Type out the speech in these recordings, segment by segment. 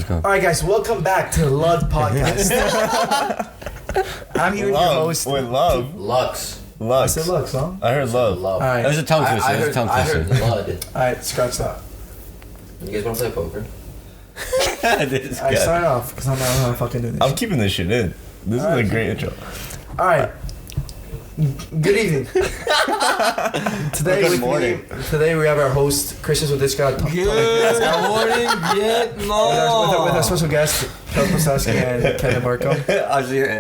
go. All right, guys, welcome back to the Love Podcast. I'm here with your host. Wait, love. Lux. I said Lux, huh? I heard love. All right, That was a tongue twister. I heard blood. all right, scratch that. You guys want to play poker? This All right, guy. start off because I'm not gonna fucking do this. I'm keeping this shit in. This is a great intro. All right. Good evening. Today, Good with morning. me, today we have our host Christian Swadishka. Good morning, Vietnam. With our special guest Kel Posowski and Kevin Barco.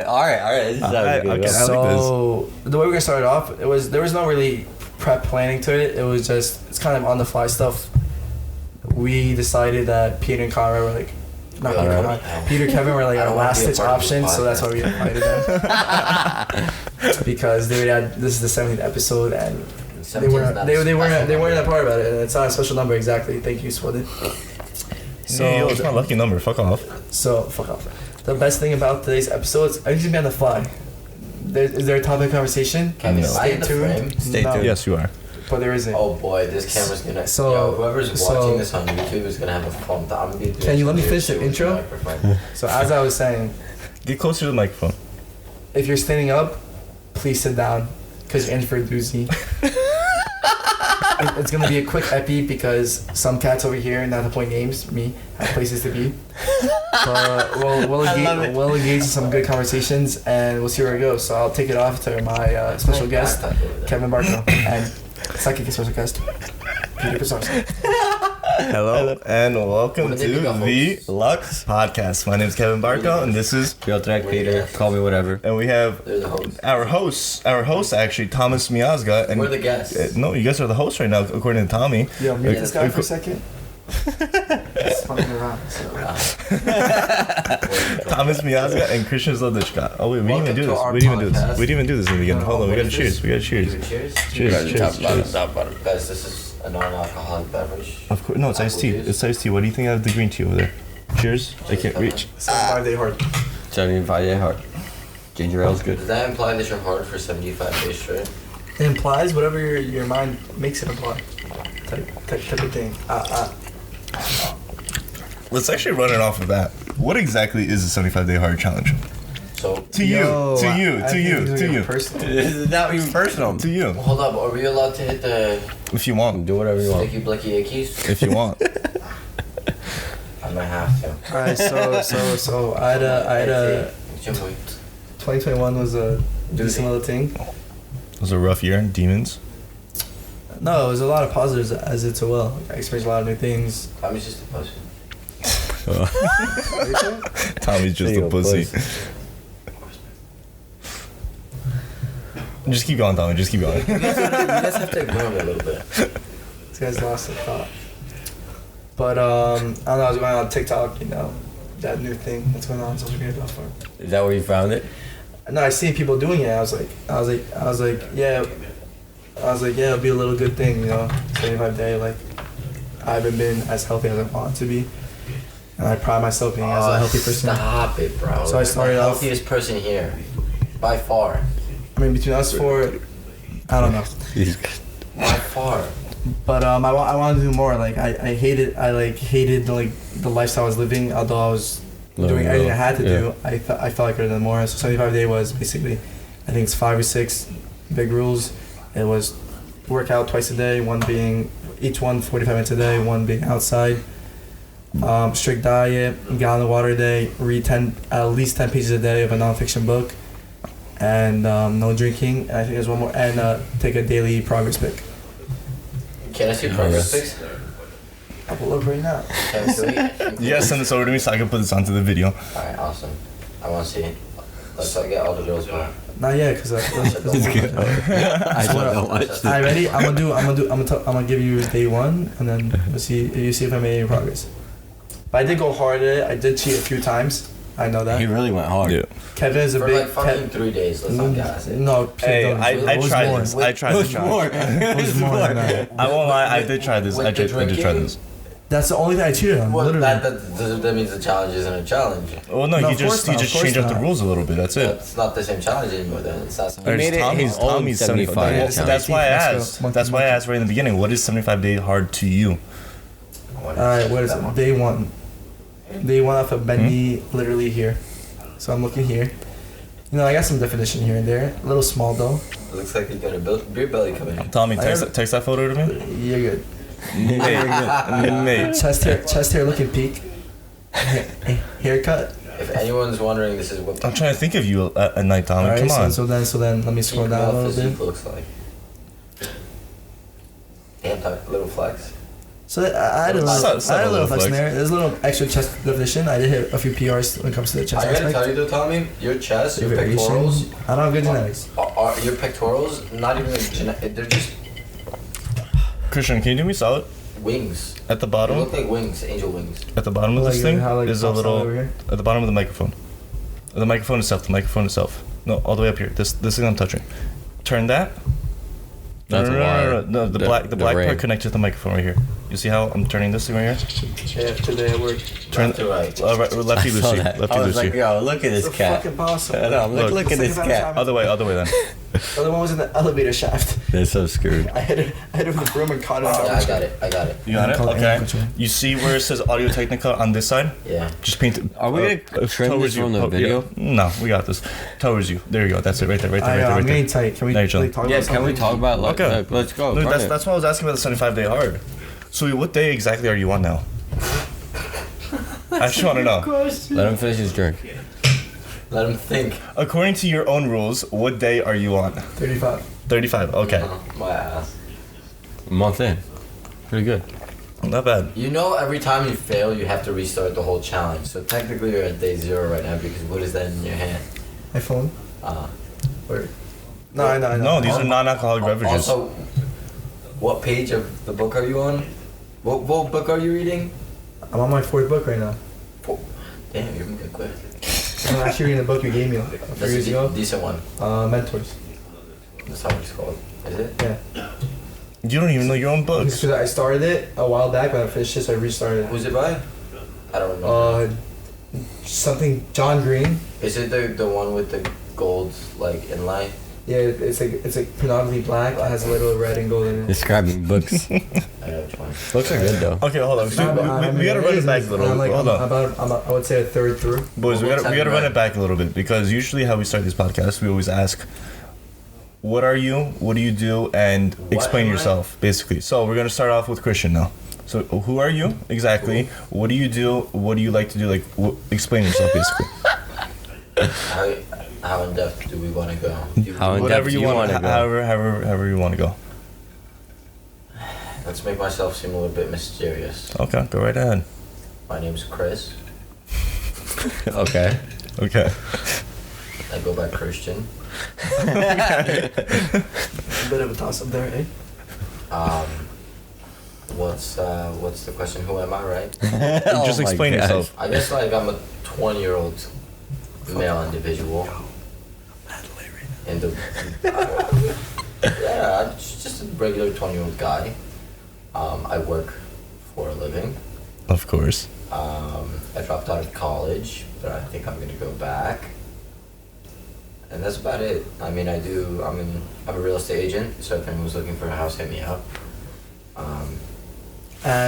All right. This is Okay. good. So the way we're gonna start it off, there was no really prep planning to it. It was just it's kind of on the fly stuff. We decided that Peter and Conrad were like, not Peter, Alright. Conrad, Peter and Kevin were like I our don't wanna last be a ditch part of this option, so that's why we invited them. Because they had this is the 17th episode and they weren't a part about it, and it's not a special number exactly. Thank you, Swodin. So it's my lucky number. Fuck off. So fuck off. The best thing about today's episode is I usually be on the fly. Is there a topic of conversation? Kevin, No. am I in the frame? Stay No. tuned. Yes, you are. But there isn't. Oh boy, this camera's gonna. So- yo, whoever's so- watching this on YouTube is gonna have a fun time. I'm gonna be doing Can you let me some finish the weird shit intro? with the microphone. So as I was saying, Get closer to the microphone. if you're standing up, please sit down, because you're in for a doozy. It's gonna be a quick epi because some cats over here, not to point names, me, have places to be. But we'll engage in some good conversations and we'll see where it goes. So I'll take it off to my special guest, Kevin Barco, and second special guest, Peter Posowski. Hello and welcome What to did they become the hosts? Lux Podcast. My name is Kevin Barco, and this is, Piotrek, Peter, call me whatever. and we have They're the hosts. our host actually, Thomas Miazga. And We're the guests. No, you guys are the hosts right now, according to Tommy. Yo, mute Yeah, this guy for a second. It's fucking around. So. Thomas Miazga and Christian Zlodishka. Oh wait, we didn't even do this. Welcome to We didn't even do our this. We didn't even do this in the beginning. Hold on, we What gotta is cheers. this? We gotta cheers. Cheers. Cheers. Cheers. Cheers. Guys, this is a non-alcoholic beverage. Of course, no, it's iced tea. Apple juice. It's iced tea. What do you think out of the green tea over there? Cheers. I can't reach. 5-day hard. 75 day hard. Ginger ale's good. Does that imply that you're hard for 75 days straight? It implies whatever your mind makes it imply. Type of thing. Let's actually run it off of that. What exactly is the 75-day hard challenge? So, To you. Yo, To I you. think To these you. are To getting you. personal. This is not even personal. To you. hold up. Are we allowed to hit the If you want. Do whatever you want. sticky blicky ickies? If you want. I might have to. All right, so I had a Jim, wait. 2021 was a decent little thing. It was a rough year. Demons. No, it was a lot of positives as it's so well. I experienced a lot of new things. Tommy's just a pussy. Tommy's just a pussy. Just keep going, Tommy. Just keep going. You guys have to ignore me a little bit. This guy's lost the thought. But I don't know. I was going on TikTok, that new thing that's going on social media platform. Is that where you found it? No, I seen people doing it. I was like, yeah, it'll be a little good thing, 75 day. Like, I haven't been as healthy as I want to be, and I pride myself being as a healthy person. Stop it, bro. So I started the off- healthiest person here, by far. I mean, between us four, I don't know. By far. But I wanted to do more. Like I hated the lifestyle I was living. Although I was doing everything I had to do, I felt like I could have done more. So 75 day was basically, I think it's 5 or 6 big rules. It was work out twice a day, each one 45 minutes a day, one being outside. Strict diet, gallon of water a day, read at least 10 pages a day of a nonfiction book, and no drinking. And I think there's one more, and take a daily progress pic. Can I see progress pics? I will look right now. Can I see it? You guys send this over to me so I can put this onto the video. Alright, awesome. I want to see it. Let's get all the girls going. Not yet, cause I don't know much. Alright, ready? I'm gonna give you day one, and then you see if I made any progress. But I did go hard at it. I did cheat a few times. I know that. He really went hard. Yeah. Kevin is a For big. like fucking 3 days. Let's not gas it. No, Hey, don't. I It was tried more. this. I tried It this was challenge. more. It was more more. than that. I won't lie. I did try this. With I the did try drinking? this. That's the only thing I cheated on. Well, Literally. that means the challenge isn't a challenge. Well, no, No, you of course just not, of course changed up the not. rules a little bit. That's it. That's not the same challenge anymore then. It's not something. Or made it Tommy's his own 75. 75 Well, so that's why I Let's asked. go. That's why I asked right in the beginning. What is 75 day hard to you? Alright, what is it? Day one. They want off a bendy literally here. So I'm looking here. You know, I got some definition here and there. A little small though. It looks like you got a beer belly coming in. Tommy, text that photo to me. You're good. Mate. Chest hair looking peak. Haircut. If anyone's wondering, this is what I'm trying to think of you at night, Tommy. Alright, Come on. so then let me scroll down a little bit. looks like. Damn, little flex. So I had a little flex in flex. there. There's a little extra chest definition. I did hit a few PRs when it comes to the chest I gotta aspect. tell you though, Tommy, your chest, your Variation. pectorals, I don't have good genetics. are your pectorals not even they're just Christian, can you do me solid? wings. At the They bottom, look like wings, angel wings. at the bottom of this thing How, is a pops out little. over here? At the bottom of the microphone. The microphone itself. No, all the way up here. This thing I'm touching. Turn that. That's a wire. No, the The black ring. part connected to the microphone right here. You see how I'm turning this thing right here? Yeah, today at work. Turn Left to right. lefty I saw loosey. that. Lefty I was loosey. like, yo, look at this It's a cat. fucking possum. I know, look at this cat. Other way then. The other one was in the elevator shaft. They're so screwed. I hit it with a broom and caught it. Yeah, I got it. You got it? Call it Okay. amateur. You see where it says Audio Technica on this side? Yeah. Just paint it. Are we gonna trim towards this from the Oh, video? yeah. No, we got this. Towards you. There you go. That's it. Right there. I'm getting tight. Can we Now you're chilling. talk Yeah, about can we something? talk about like, Okay. let's go. Dude, run it. that's why I was asking about the 75-day hard. So what day exactly are you on now? I just want to know. Let him finish his drink. Let him think. According to your own rules, what day are you on? 35. 35. Okay. My ass. A month in. Pretty good. Not bad. You know, every time you fail, you have to restart the whole challenge. So technically, you're at day 0 right now because what is that in your hand? My phone. Word. No, I know. No, these are non-alcoholic beverages. Also, what page of the book are you on? What book are you reading? I'm on my 4th book right now. Damn, you're moving quick. I'm actually reading the book you gave me a few That's years a ago. decent one. Mentors. That's how it's called. Is it? Yeah. You don't even know your own books. Because I started it a while back, but I finished it, so I restarted it. Who's it by? I don't remember. Something John Green. Is it the one with the gold like inlay? Yeah, it's like predominantly black. It has a little red and gold in it. Describing books. I know which one. Books are good though. Okay, hold on. So we gotta run it back a little. I'm like, Hold on. I would say a third through. Boys, we What gotta time run right? it back a little bit because usually how we start this podcast, we always ask, "What are you? What do you do?" and explain am I? yourself, basically. So we're gonna start off with Christian now. So who are you exactly? What do you do? What do you like to do? Like, explain yourself, basically. How in depth do we want to go? How in Whatever depth you you want, wanna go. however you want to go. Let's make myself seem a little bit mysterious. Okay, go right ahead. My name's Chris. Okay. Okay. I go by Christian. A bit of a toss up there, eh? What's the question? Who am I, right? Just Oh my explain gosh. yourself. I guess like I'm a 20-year-old male individual. In the yeah, I'm just a regular 20-year-old guy. I work for a living. Of course. I dropped out of college, but I think I'm gonna go back. And that's about it. I mean, I'm a real estate agent, so if anyone's looking for a house, hit me up.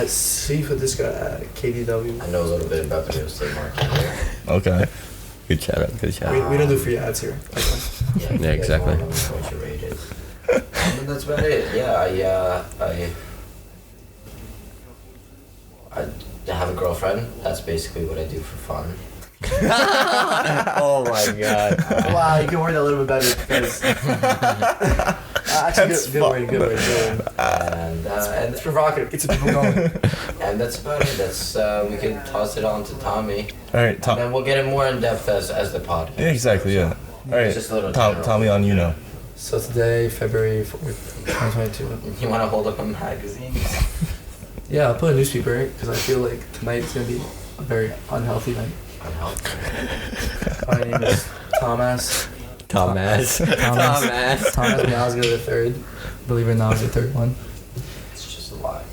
See for this guy at KDW. I know a little bit about the real estate market here. Okay. Good shout out. Good shout out. We don't do free ads here. Yeah, if you Yeah, guys exactly. want, I'm going to rate it. And that's about it. Yeah, I have a girlfriend. That's basically what I do for fun. Oh my god. Wow, you can word that a little bit better because actually good word. And It's provocative. Gets the people going. and that's about it. That's we can toss it on to Tommy. All right, And Tom. then we'll get it more in depth as the podcast. Yeah, exactly. Yeah. All right, Just a little Tom. general. Tommy, on you now. So today, February 4th, 2022. You want to hold up a magazine? Yeah, I'll put a newspaper because I feel like tonight is gonna be a very unhealthy night. My name is Thomas. Thomas. Thomas Miazga the third. Believe it or not, I was the third one. It's just a lie.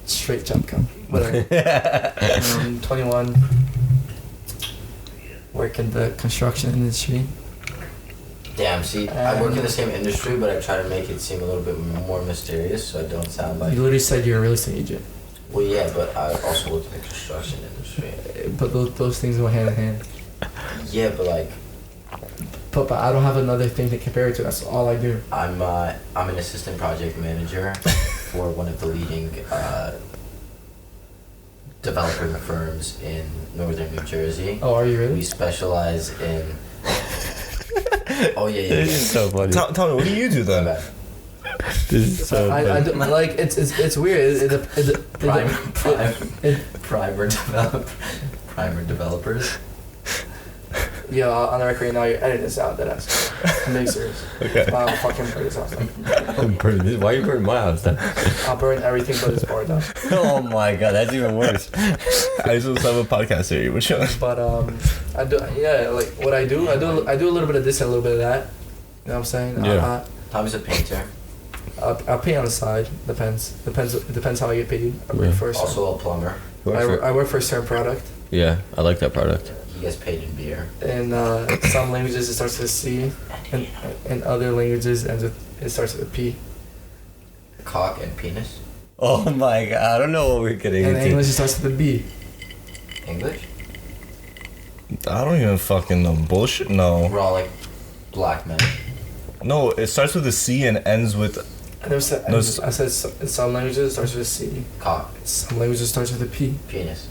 Straight jump come. Whatever. 21. Work in the construction industry. Damn, see, I work in the same industry, but I try to make it seem a little bit more mysterious so I don't sound like... You literally said you're a real estate agent. Well, yeah, but I also worked in the construction industry. But those things go hand in hand. Yeah, but like, But I don't have another thing to compare it to. That's all I do. I'm an assistant project manager for one of the leading developer firms in northern New Jersey. Oh, are you We really? specialize in. Oh yeah. This is so funny. Tell me, what do you do My then? bad. This is so I funny. do, like it's weird. Primer developers. Yeah, on the record right now, you're editing this out. That ass. I'm being serious. Okay. I'll fucking burn this house down. Why you burn my house down? I'll burn everything but this bar down. Oh my god, that's even worse. I just have a podcast here. We're chilling. But I do like what I do a little bit of this and a little bit of that. You know what I'm saying? Yeah. Tommy's a painter. I'll pay on the side. Depends how I get paid. I work Yeah. for a certain, Also a plumber. I work for a certain product. Yeah, I like that product. He gets paid in beer. In some languages it starts with a C, and in other languages it starts with a P. Cock and penis. Oh my god, I don't know what we're getting In into. English it starts with a B. English? I don't even fucking know. Bullshit? No. We're all like black men. No, it starts with a C and ends with. I never said. No, I said in some languages it starts with a C. Cock. In some languages it starts with a P. Penis.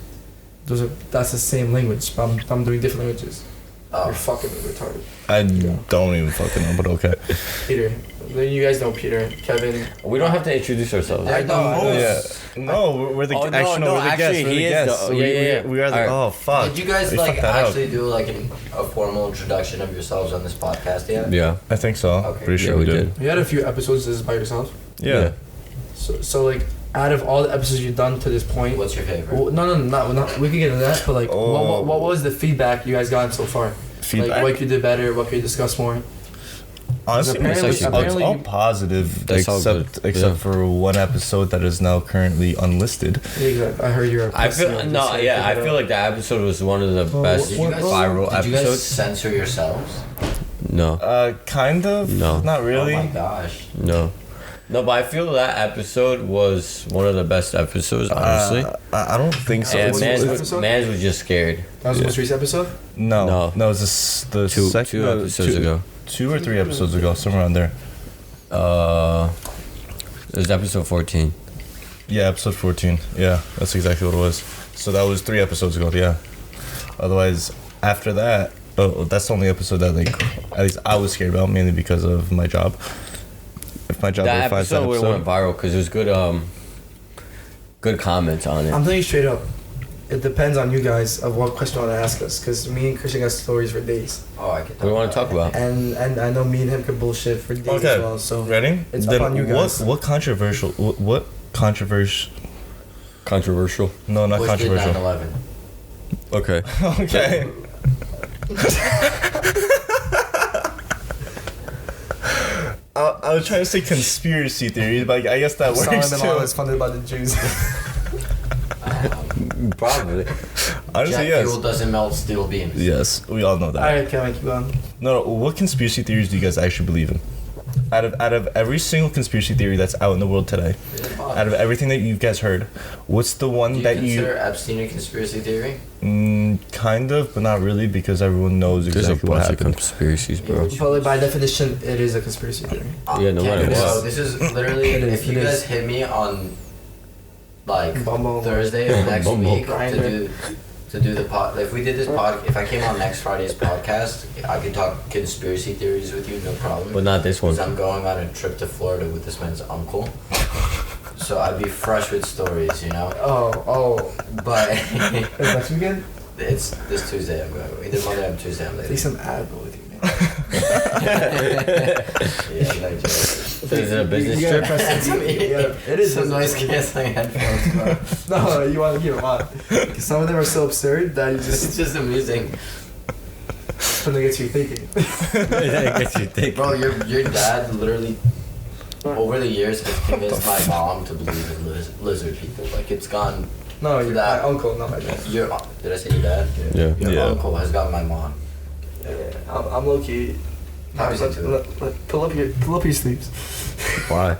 That's the same language, but I'm doing different languages. Oh. You're fucking retarded. I don't even fucking know, but okay. Peter. Then you guys know Peter, Kevin. We don't have to introduce ourselves. I know. Yeah. No, we're the Oh, no, actually, no, we're the actually, guests. We're he the is guests. the- yeah, yeah. We are the. Alright. Oh fuck. Did you guys We like fucked that up. actually do like a formal introduction of yourselves on this podcast yet? Yeah. I think so. Okay. Pretty sure Yeah, we we did. did. You had a few episodes. This is by yourself. Yeah. So like, out of all the episodes you've done to this point, What's your favorite? well, no, not. We can get into that, but like, Oh. what was the feedback you guys gotten so far? Feedback. Like, what could you do better? What could you discuss more? Honestly, Apparently- it's apparently all you- positive, That's all except good. except Yeah. for one episode that is now currently unlisted. Yeah, exactly. I heard you're. I feel I feel like that episode was one of the best Did you guys, viral did you guys episodes. censor yourselves? No, Kind of. No. Not really. Oh my gosh. no, but I feel that episode was one of the best episodes, honestly. I don't think so. And what's Mans the was, episode? Mans was just scared. That was the most recent episode. No, No. it's this, the Two second, episodes ago. 2 or 3 episodes ago, somewhere around there. It was episode 14. Yeah, episode 14. Yeah, that's exactly what it was. So that was 3 episodes ago. Yeah. Otherwise, after that, that's the only episode that like at least I was scared about, mainly because of my job. If my job That finds that episode would episode, went viral because it was good comments on it. I'm telling you straight up. It depends on you guys of what question you want to ask us, because me and Christian got stories for days, Oh, I get that. What do you want to talk about? and I know me and him could bullshit for days Okay. as well. So ready? It's Then up on you guys. What controversial? What controversial? Controversial. No, not Bush did controversial. 9/11. Okay. Okay. I was trying to say conspiracy theories, but I guess that Osama works bin Laden was too. funded by the Jews. Probably. Honestly, Jet yes. fuel doesn't melt steel beams. Yes, we all know that. Alright, Kevin, keep going. No, what conspiracy theories do you guys actually believe in? Out of every single conspiracy theory that's out in the world today, out of everything that you guys heard, what's the one Do you that consider Epstein a conspiracy theory? kind of, but not really, because everyone knows There's a exactly what bunch of happened. conspiracies, bro. But like, by definition, it is a conspiracy theory. Yeah, no matter So what. this is literally, It is, if you it guys is. hit me on like Bumble. Thursday of next Bumble. week to do the pod, if we did this pod, if I came on next Friday's podcast, I could talk conspiracy theories with you, no problem. But not this one. Because I'm going on a trip to Florida with this man's uncle. So I'd be fresh with stories, you know? Oh. But Is next weekend? it's this Tuesday I'm going. Either Monday or Tuesday I'm Take leaving. some Advil with you, man. Yeah, like So is it a business You gotta trip? press the key. Yeah, it is some noise business. canceling headphones, bro. No, you want to keep them on. 'Cause some of them are so absurd that you It's just just amusing. something gets you thinking. That gets you thinking. Bro, your dad literally, over the years, has convinced my mom to believe in lizard people. Like, it's gone. No, you're That- my uncle, not my dad. Did I say your dad? Yeah. Your Yeah. uncle has got my mom. Yeah, I'm low key. Tommy's into it. Pull up your sleeves. Why?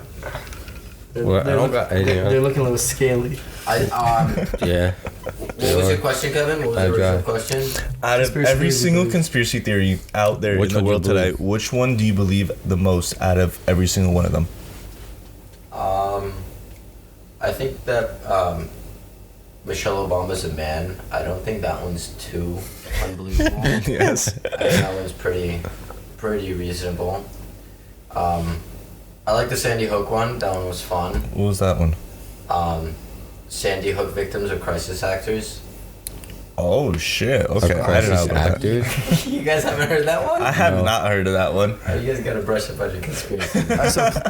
Well, I don't got anything they're else. looking a little scaly. Yeah. What was your question, Kevin? What was the original question? Out of Conspiracy every theory single believe. conspiracy theory out there Which in the one do you world today, believe? which one do you believe the most out of every single one of them? I think that Michelle Obama's a man. I don't think that one's too unbelievable. Yes. I think that one's pretty reasonable. I like the Sandy Hook one. That one was fun. What was that one? Sandy Hook victims are crisis actors. Oh shit. A Okay, I didn't know crisis about that. actor. You guys haven't heard that one? I have No. not heard of that one. Oh, you guys gotta brush up on your conspiracy.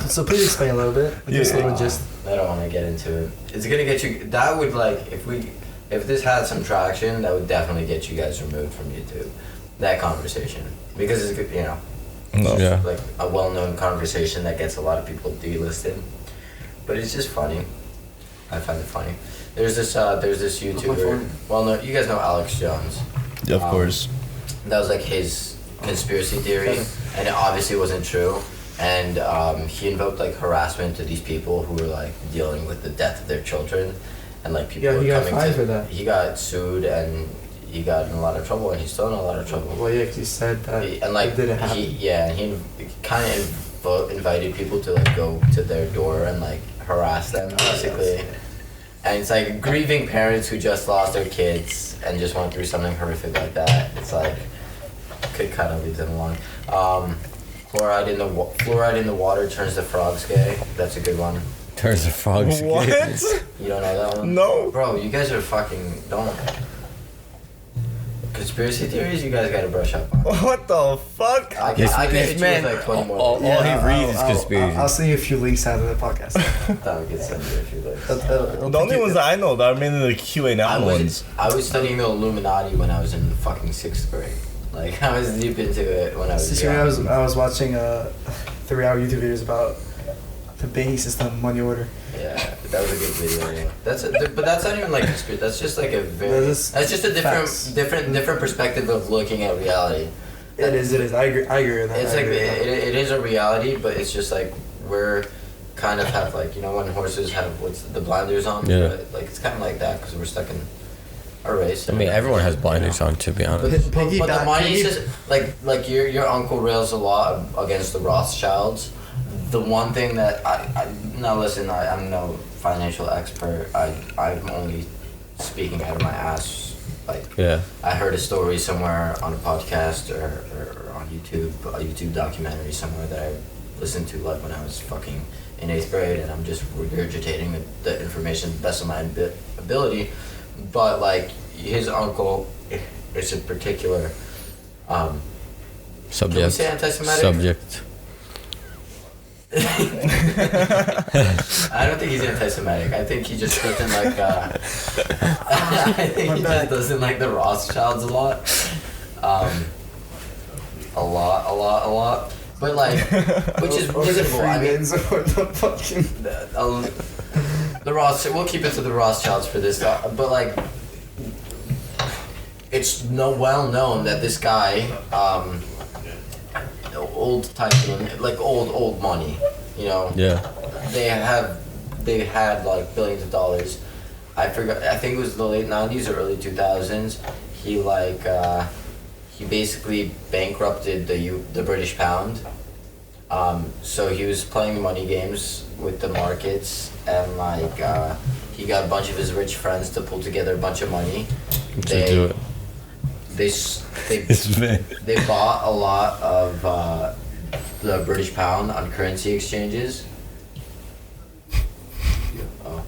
So please explain a little bit. Just a little gist. I don't want to get into it. It's gonna get you. That would like if this had some traction, that would definitely get you guys removed from YouTube. That conversation because it's good, No. Yeah. like a well-known conversation that gets a lot of people delisted. But it's just funny. I find it funny. There's this YouTuber. Well, no, you guys know Alex Jones. Yeah, of course. That was like his conspiracy theory, and it obviously wasn't true. And he invoked like harassment to these people who were like dealing with the death of their children, and like people Yeah, were he got coming fined to. for that. He got sued and he got in a lot of trouble, and he's still in a lot of trouble. Well, yeah, 'cause you said that And like it didn't happen. he kind of invited people to like go to their door and like harass them basically. And it's like grieving parents who just lost their kids and just went through something horrific like that. It's like could kind of leave them alone. Fluoride in the water turns the frogs gay. That's a good one. Turns the frogs. What? You don't know that one? No. Bro, you guys are fucking don't. Conspiracy theories, you guys gotta brush up on. What the fuck? I This can hit you man, with like 20 more. all he reads is conspiracy. I'll send you a few links after the podcast. That would get sent to you if you like. The only ones that I know that are mainly the QA now ones. I was studying the Illuminati when I was in fucking 6th grade. Like I was deep into it when I was young. I was watching 3-hour YouTube videos about the banking system, money order. Yeah, that was a good video. Yeah. But that's not even like conspiracy. That's just like a very. That's That's just a facts. different perspective of looking at reality. It is. I agree with that. It's like it is a reality, but it's just like we're kind of have like when horses have the blinders on. Yeah. Right? Like it's kind of like that because we're stuck in a race. I mean, everyone has blinders on, to be honest. But the money is just like your uncle rails a lot against the Rothschilds. The one thing that now listen, I'm no financial expert. I'm only speaking out of my ass. Like Yeah. I heard a story somewhere on a podcast or on YouTube, a YouTube documentary somewhere that I listened to like when I was fucking in 8th grade, and I'm just regurgitating the information to the best of my ability. But like his uncle is a particular Subject. Can we say anti-Semitic? Subject. I don't think he's anti-Semitic. I think he just doesn't like. I think he just doesn't like the Rothschilds a lot. A lot. But like, which is reasonable. I mean, the Rothschild. We'll keep it to the Rothschilds for this. But like, it's well known that this guy. Old tycoon, like old money, Yeah. They had like billions of dollars. I forgot. I think it was the late '90s or early 2000s. He basically bankrupted the British pound. So he was playing money games with the markets, and like he got a bunch of his rich friends to pull together a bunch of money. To do it. They bought a lot of the British pound on currency exchanges. Oh,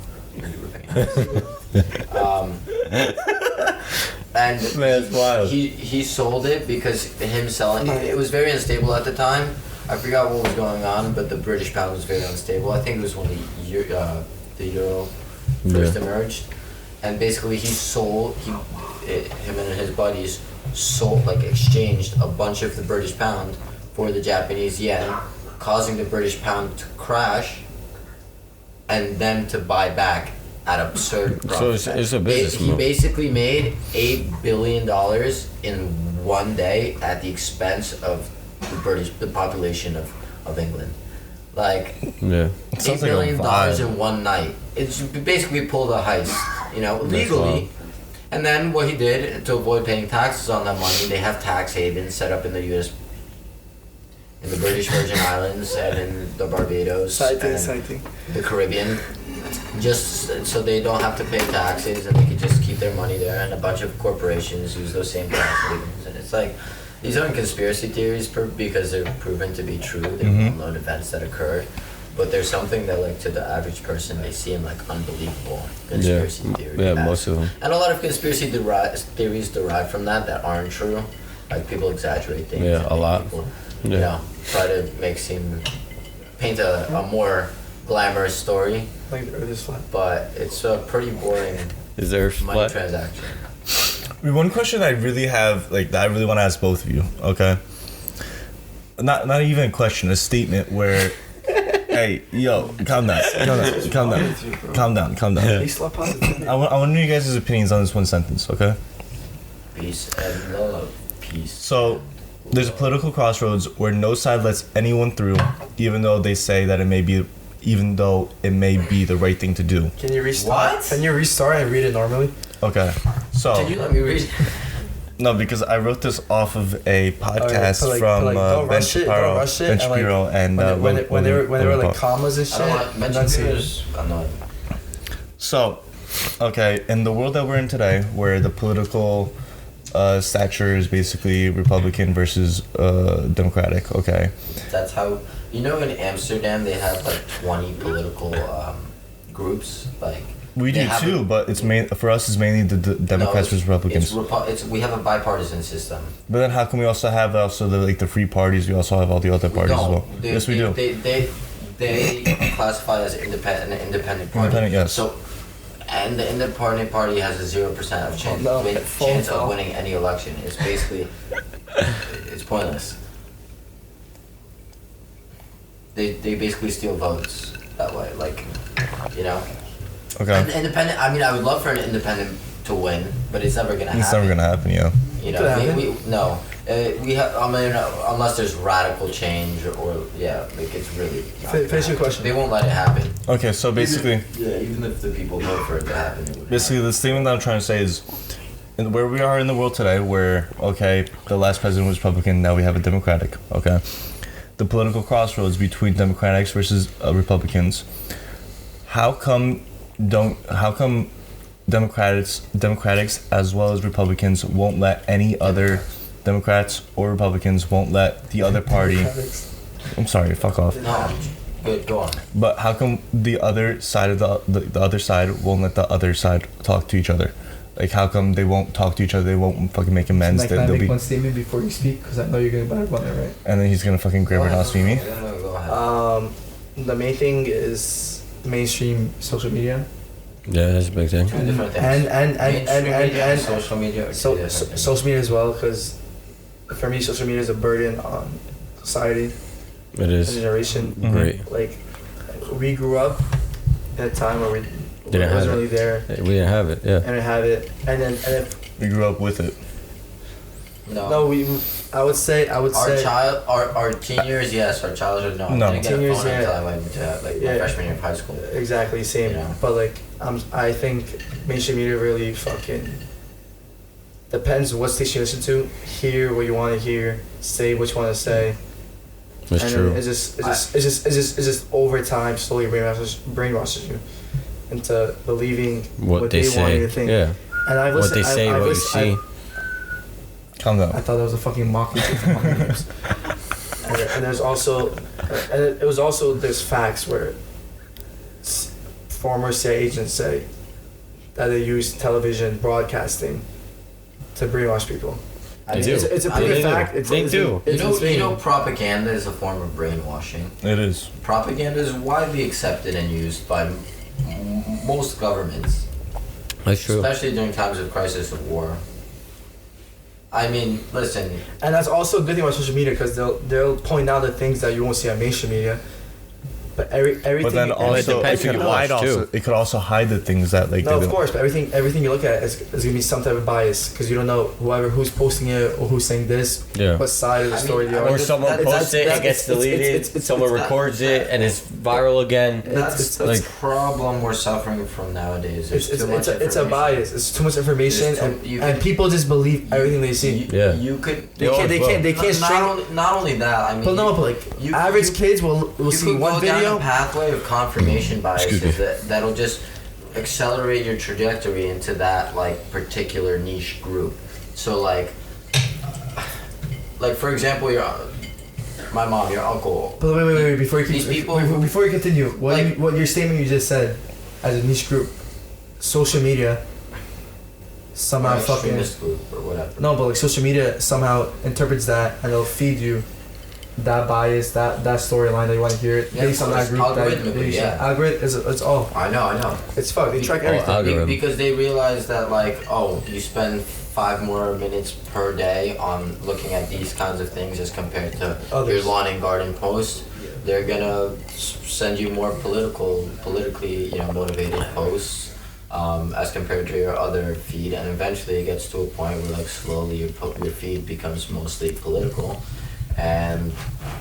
and Man, it's wild. he sold it because him selling it was very unstable at the time. I forgot what was going on, but the British pound was very unstable. I think it was when the euro first emerged, and basically him and his buddies exchanged a bunch of the British pound for the Japanese yen, causing the British pound to crash and them to buy back at absurd profits. So it's a business He move. basically made $8 billion in one day at the expense of the population of England. Like Yeah. Sounds $8 like a million vibe. in one night. It's basically pulled a heist, you know, That's legally. wild. And then what he did to avoid paying taxes on that money, they have tax havens set up in the U.S. in the British Virgin Islands and in the Barbados and the Caribbean, just so they don't have to pay taxes and they can just keep their money there. And a bunch of corporations use those same tax havens, and it's like these aren't conspiracy theories because they're proven to be true. They're well-known events that occurred. But there's something that, like, to the average person, they seem like unbelievable conspiracy theories. Yeah, most of them. And a lot of conspiracy theories derive from that aren't true. Like, people exaggerate things. Yeah, and a lot. People, Yeah. you know, try to paint a more glamorous story. Like the Earth is flat. But it's a pretty boring Is there money flat? transaction. One question I really have, like, that I really want to ask both of you, okay? Not even a question, a statement where, hey, yo, calm down. He slept positive. I want to know you guys' opinions on this one sentence, okay? Peace and love. Peace. So, there's a political crossroads where no side lets anyone through, even though they say that it may be the right thing to do. Can you restart? What? Can you restart and read it normally? Okay, so Can you let me read? no, because I wrote this off of a podcast Alright, from don't Ben rush it, Shapiro, and, and when they were like commas and I shit. don't want to mention enunciate. yours. I'm not. So, okay, in the world that we're in today, where the political stature is basically Republican versus Democratic, okay? That's how, you know, in Amsterdam they have like 20 political groups. Like We they do have too, but it's for us, it's mainly the Democrats versus Republicans. we have a bipartisan system. But then how can we also have the free parties? We also have all the other parties as well. Yes, we do. They classify as an independent party. Independent, yes. So, and the independent party has a 0% of chance of winning any election. It's basically, it's pointless. They basically steal votes that way, like, you know. Okay. An independent. I mean, I would love for an independent to win, but it's never gonna happen. It's never gonna happen, yeah. You Could know, happen. we have. I mean, unless there's radical change or like it's really. not gonna Finish your happen. question. They won't let it happen. Okay, so basically, Even if the people vote for it to happen, it would. basically the statement that I'm trying to say is, where we are in the world today, where okay, the last president was Republican, now we have a Democratic. Okay, the political crossroads between Democrats versus Republicans. How come Democrats as well as Republicans won't let any other Democrats or Republicans won't let the other party? I'm sorry, fuck off. No, good. Go on. But how come the other side of the other side won't let the other side talk to each other? Like, how come they won't talk to each other? They won't fucking make amends. Can I make one statement before you speak? Because I know you're going to run it, right? And then he's gonna fucking grab her and not see me. Go ahead. The main thing is mainstream social media. Yeah, that's a big thing. Two different things. And social media. Are two different things. social media as well, because for me, social media is a burden on society It and is generation. great. Like, we grew up in a time where we Didn't have wasn't it. really there, We didn't have it. Yeah. and we have it, and if We grew up with it. No. I would say Our teen years, yes. Our childhood, no. No. I didn't get Teen a years, phone until yeah. I went to like Yeah. my freshman year of high school. exactly same. Yeah. But like, I think mainstream media really fucking depends what station you listen to. Hear what you want to hear, say what you want to say. That's and true. Then it's just over time slowly brainwashes you into believing What they want you say. to think. Yeah. And I've What listened, they say, I've what you listened- see. Calm down. I thought that was a fucking mockery to Hunger Games. And there's also, and it was also there's facts where former CIA agents say that they use television broadcasting to brainwash people. They do. It's a I mean, proven they do. fact. They do. It's insane. You know, propaganda is a form of brainwashing. It is. Propaganda is widely accepted and used by most governments, That's true. especially during times of crisis or war. I mean, listen. And that's also a good thing about social media because they'll point out the things that you won't see on mainstream media. But everything. But then also depends who you watch, too. it could also hide the things that like. No, of course, but everything you look at is gonna be some type of bias because you don't know who's posting it or who's saying this. Yeah. What side of the story they are. Or someone posts it, it gets deleted. Someone records it, and it's viral again. That's like problem we're suffering from nowadays. It's a bias. It's too much information, and people just believe everything they see. You could. They can't. Not only that. I mean. But no, but like average kids will see one video. Down a pathway of confirmation biases that'll just accelerate your trajectory into that like particular niche group. So like for example, my mom, your uncle. But wait, before you continue, like, what your statement you just said, as a niche group, social media somehow fucking group or whatever. No, but like social media somehow interprets that and they'll feed you that bias, that storyline that you want to hear based on that group. Algorithm it's all. I know. It's fucked. They track everything because they realize that like you spend 5 more minutes per day on looking at these kinds of things as compared to your lawn and garden posts. They're gonna send you more politically motivated posts. As compared to your other feed, and eventually it gets to a point where like slowly your feed becomes mostly political, and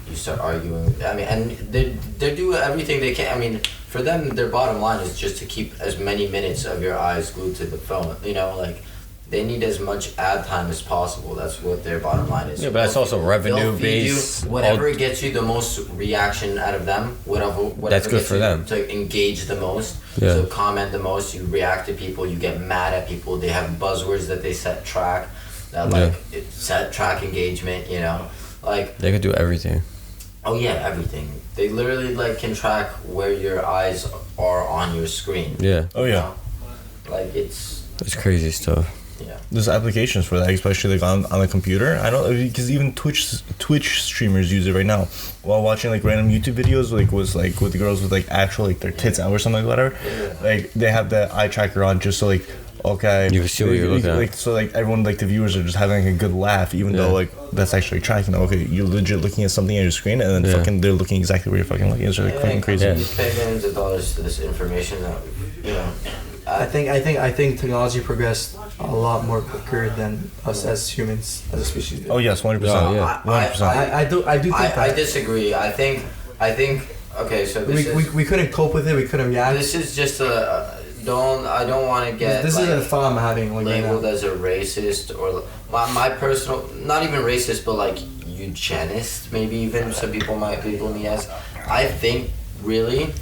you start arguing. I mean, and they do everything they can. I mean, for them, their bottom line is just to keep as many minutes of your eyes glued to the phone. Like they need as much ad time as possible. That's what their bottom line is. Yeah, but that's also revenue based. Whatever gets you the most reaction out of them, whatever that's good for them to engage the most. Yeah. So comment the most. You react to people. You get mad at people. They have buzzwords that they set track. That set track engagement. Like they could do everything. Oh yeah, everything. They literally can track where your eyes are on your screen. Yeah. Oh yeah. Like it's crazy stuff. Yeah. There's applications for that, especially like on a computer. I don't, because even Twitch streamers use it right now while watching like random YouTube videos, like with the girls with like actual like their tits out or something like whatever. Yeah. Like they have the eye tracker on just so like okay you can see what you're looking at. Like so like everyone like the viewers are just having like a good laugh even though like that's actually tracking. Okay, you're legit looking at something on your screen and then fucking they're looking exactly where you're fucking looking. It's like fucking crazy. You pay millions of dollars to this information that I think technology progressed a lot more quicker than us as humans, as a species. Oh yes, 100%. Yeah, 100%. I do think that. I disagree. I think. Okay, so we couldn't cope with it. We couldn't react. This is just I don't want to get. This is a thought I'm having. Labeled as a racist or my personal, not even racist, but like eugenist. Maybe even some people might label me as. I think really.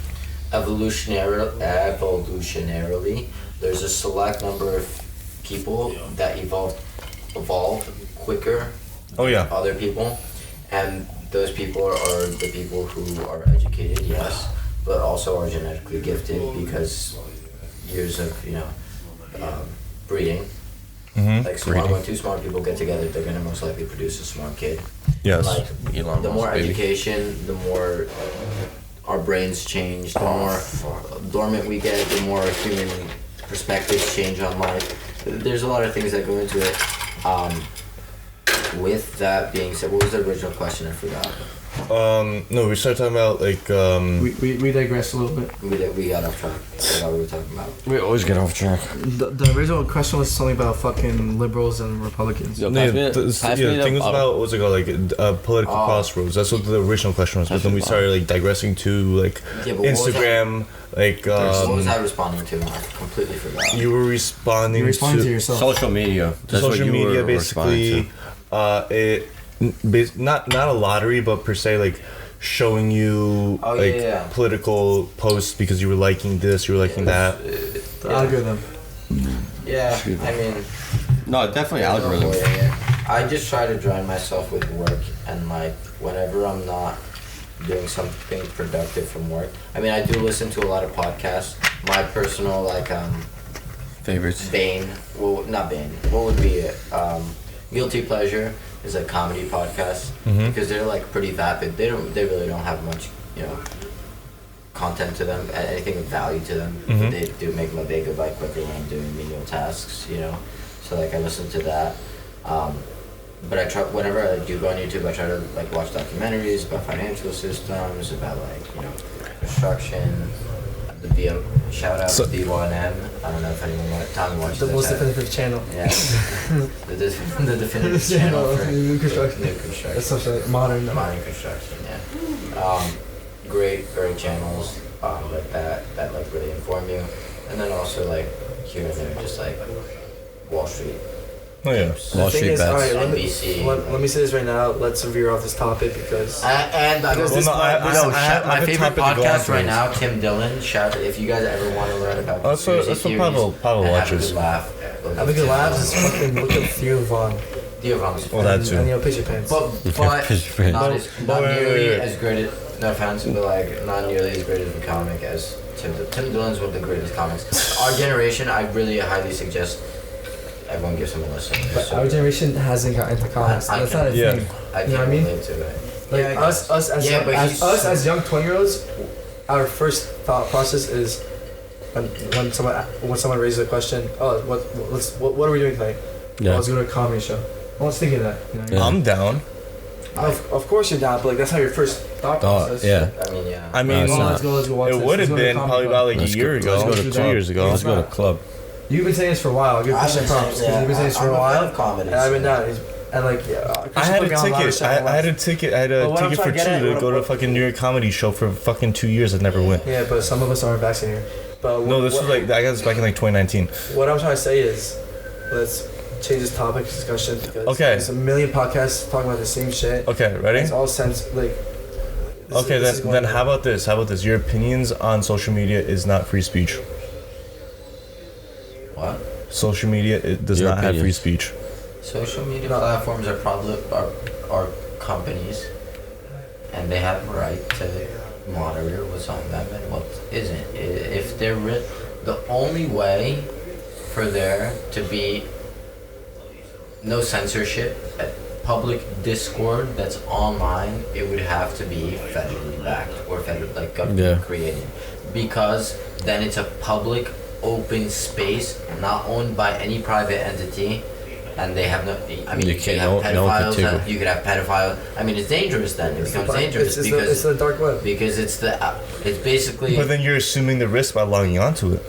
Evolutionarily, there's a select number of people that evolve quicker than other people, and those people are the people who are educated, yes, but also are genetically gifted because years of breeding. Mm-hmm. Like when 2 smart people get together, they're gonna most likely produce a smart kid. Yes. Like the more education, the more our brains change, the more dormant we get, the more human perspectives change on life. There's a lot of things that go into it. With that being said, what was the original question? I forgot. No, we started talking about like we digressed a little bit. We got off track. I forgot what we were talking about. We always get off track. The original question was something about fucking liberals and Republicans. The thing was about what's it called, like political crossroads. That's what the original question was. But then we started like digressing to like Instagram. What was I responding to? I completely forgot. You were responding to yourself. Social media. That's social media basically. Not a lottery, but per se like showing you political posts because you were liking this, you were liking that. The algorithm. Yeah, I mean. No, definitely algorithm. I just try to drown myself with work, and like whenever I'm not doing something productive from work. I mean, I do listen to a lot of podcasts. My personal favorites. Bane. Well, not Bane. What would be it? Guilty pleasure is a comedy podcast because they're like pretty vapid. They really don't have much, content to them, anything of value to them. They do make my day go by quicker when I'm doing menial tasks, So like I listen to that. But I try whenever I do go on YouTube, I try to like watch documentaries about financial systems, about like Construction. The shout out to B1M. I don't know if anyone Tommy watches The most definitive channel. Yeah. the definitive channel for new construction. New construction. That's such a modern. Modern construction. Yeah. Great channels like that like really inform you, and then also like here and there just like Wall Street. Oh yeah. Wall Street bets. Alright, NBC. let me say this right now. Let's veer off this topic because. And my I have a favorite topic to go on podcast right first. now, Tim Dillon. Shout! If you guys ever want to learn about That's conspiracy what theories Pavel and watches. have a good laugh. Have a good laugh. Just fucking look at Theo Vaughn. Theo Vaughn's Well, that too. And you'll piss your pants. but not nearly wait. as great. No offense, but like not nearly as great of a comic as Tim Dillon's one of the greatest comics. Our generation, I really highly suggest everyone gives him a listen. But our generation hasn't gotten into comics. That's not a Yeah. thing. I You know can't what I mean? relate to it. Like Yeah, I guess. us Yeah, as young 20-year-olds, our first thought process is when someone raises a question, oh, what are we doing tonight? Yeah. Oh, let's go to a comedy show. I was thinking that. You know what I mean? I'm down. Of course you're down, but like that's not your first thought process. Yeah. I mean, yeah. I mean, it's Oh, not. let's go watch it this. would Let's have go to a been comedy probably club. about like a Let's year go ago, to 2 club. years ago. Let's go to club. You've been saying this for a while. I'll give I've Christian been props saying- because you've been saying this for I'm a a fan while. of comedy, And I've been so- down. And like, I had a ticket. I had a ticket. ticket. I had But a what I'm ticket for trying to get at- two to what- go to a fucking New York comedy show for fucking 2 years. I never went. Yeah, but some of us aren't vaccinated. But No, this was like I got this back in like 2019. What I'm trying to say is, let's change this topic discussion because Okay. there's a million podcasts talking about the same shit. Okay, ready? It's all sense like. Okay, then how about this? How about this? Your opinions on social media is not free speech. What? Social media it does Your not have free opinions. speech. Social media platforms are probably are companies, and they have a right to monitor what's on them and what isn't. If they're the only way for there to be no censorship, public discord that's online, it would have to be federally backed or federal like government created, because then it's a public open space not owned by any private entity, and they have no. I mean, You you can't- could have no one can pedophiles. take That, you could have pedophiles. I mean, it's dangerous. Then it becomes dangerous because it's the dark web. because it's basically. But then you're assuming the risk by logging onto it.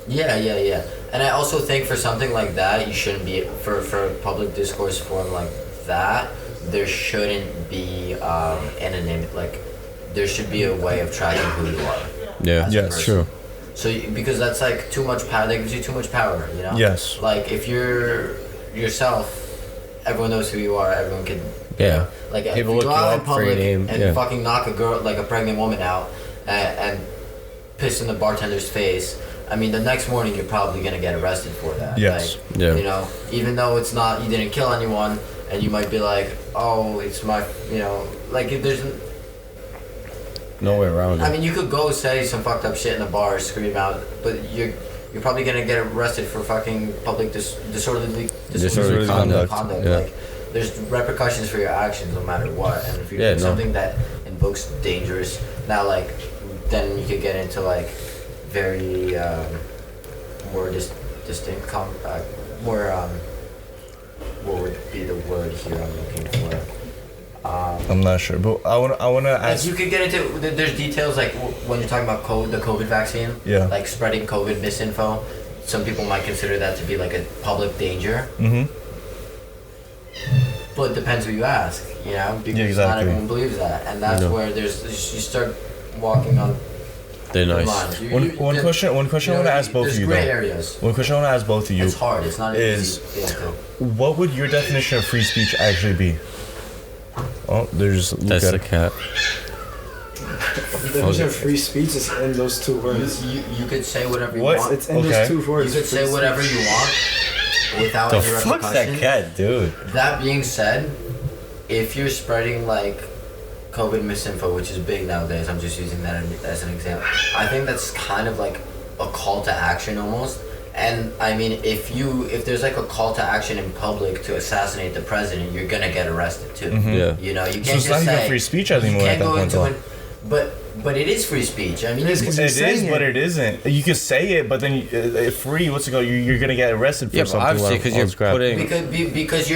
Yeah. And I also think for something like that, you shouldn't be for public discourse forum like that. There shouldn't be anonymity. Like, there should be a way of tracking who you are. Yeah. as a Yes, person. True. So because that's like too much power. That gives you too much power. You know. Yes. Like if you're yourself, everyone knows who you are. Everyone can. Yeah. Like if People you look go you out in up for your public name, and yeah. fucking knock a girl, like a pregnant woman out, and piss in the bartender's face. I mean, the next morning you're probably gonna get arrested for that. Yes. Like, Yeah. You know, even though it's not, you didn't kill anyone, and you might be like, oh, it's my, you know, like if there's. No way around it. I mean, you could go say some fucked up shit in the bar, scream out, but you're probably gonna get arrested for fucking public disorderly Disorderly conduct, yeah. Like, there's repercussions for your actions no matter what, and if you're Yeah, doing no. something that invokes dangerous, now like, then you could get into like very more distinct more what would be the word here I'm looking for. I'm not sure, but I wanna Like ask. you could get into there's details like when you're talking about the COVID vaccine, Yeah. like spreading COVID misinfo. Some people might consider that to be like a public danger, Mm-hmm. but it depends who you ask, you know, because not exactly. everyone believes that, and that's No. where you start walking on They're nice. lines. One question I want to ask both of you There's gray though. areas. One question I want to ask both of you It's hard. It's not an is- easy thing to. what would your definition of free speech actually be? Oh, there's That's Luca. the cat. The definition of free speech is in those two words. You could say whatever you What? want. It's in Okay. those two You words. could say whatever you want without The any fuck's that repercussions. cat, dude? That being said, if you're spreading like COVID misinfo, which is big nowadays, I'm just using that as an example. I think that's kind of like a call to action almost. And I mean, if there's like a call to action in public to assassinate the president, you're gonna get arrested too. Yeah. You know, you can't So it's just not even say free speech you anymore can't at that go point, into though. but it is free speech. I mean, It is, you 'cause can- you're It is, saying but it. it isn't. You can say it, but then free. What's it called? You're gonna get arrested for Yeah, but something. obviously like because all you're this crap. putting. because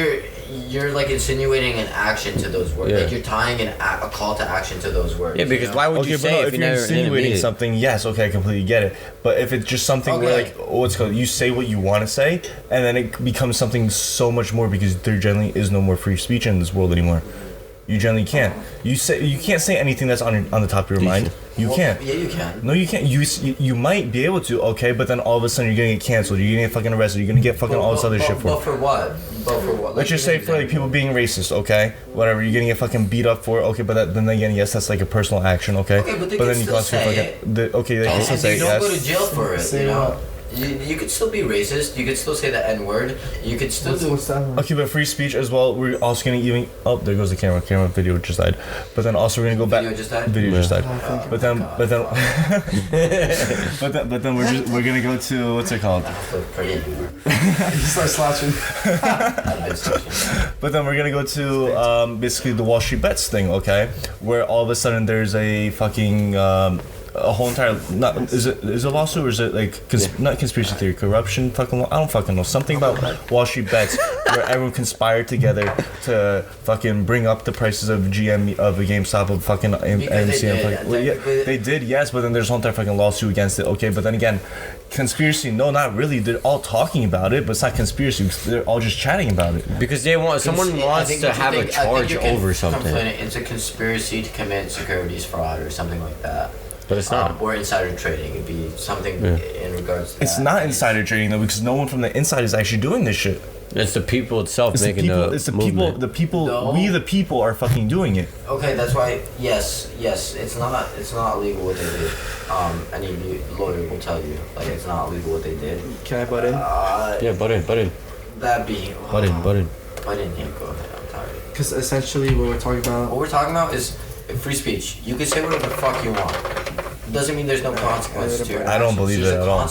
you're like insinuating an action to those words. Yeah. Like you're tying a call to action to those words. Yeah, because why would you but say no, if if you you're never didn't insinuating mean it? something, yes, okay, I completely get it. But if it's just something where Okay. like what's called, you say what you want to say, and then it becomes something so much more because there generally is no more free speech in this world anymore. You generally can't. You can't say anything that's on the top of your mind. You Well, can't. Yeah, you can. No, you can't. You might be able to, okay, but then all of a sudden you're gonna get canceled. You're gonna get fucking arrested. You're gonna get fucking all this other shit for But it. for what? But for what? Let's just say for like people being racist, okay, whatever. You're gonna get fucking beat up for it, okay. But then again, yes, that's like a personal action, okay. Okay, but they can still say okay, they can still And say you don't go to yes. jail for it. Say You know. what? You could still be racist. You could still say the N word. You could still do. What's that? Okay, but free speech as well. We're also gonna even. Oh, there goes the camera. Camera video just died. But then also we're gonna go back. Video just died? Video just died. Oh, But then, but then we're gonna go to what's it called? So pretty anymore. You start slashing. I've been searching. But then we're gonna go to basically the Wall Street bets thing, okay? Where all of a sudden there's a fucking a whole entire is it a lawsuit or is it like not conspiracy theory, corruption, fucking I don't fucking know, something about Wall Street bets where everyone conspired together to fucking bring up the prices of GM of a GameStop of fucking Because AMC they and did, fucking, well, yeah, technically- they did, yes, but then there's a whole entire fucking lawsuit against it, okay? But then again, conspiracy, no, not really. They're all talking about it, but it's not conspiracy. They're all just chatting about it. Because they want someone I wants think to you have a think- I think charge you can over conflate something, it. It's a conspiracy to commit securities fraud or something like that. but it's not. Or insider trading. It'd be something in regards to It's that. not insider trading though, because no one from the inside is actually doing this shit. It's the people itself It's the making people. the It's the movement. people. The people. No. We the people are fucking doing it. Okay, that's why. Yes, it's not legal what they did. Any lawyer will tell you like it's not legal what they did. Can I butt in? Yeah, butt in. That'd be. Butt in. Butt in. Yeah, go ahead. I'm tired. Because essentially what we're talking about. What we're talking about is free speech. You can say whatever the fuck you want. It doesn't mean there's no consequence to your I don't actions. believe There's it a at all.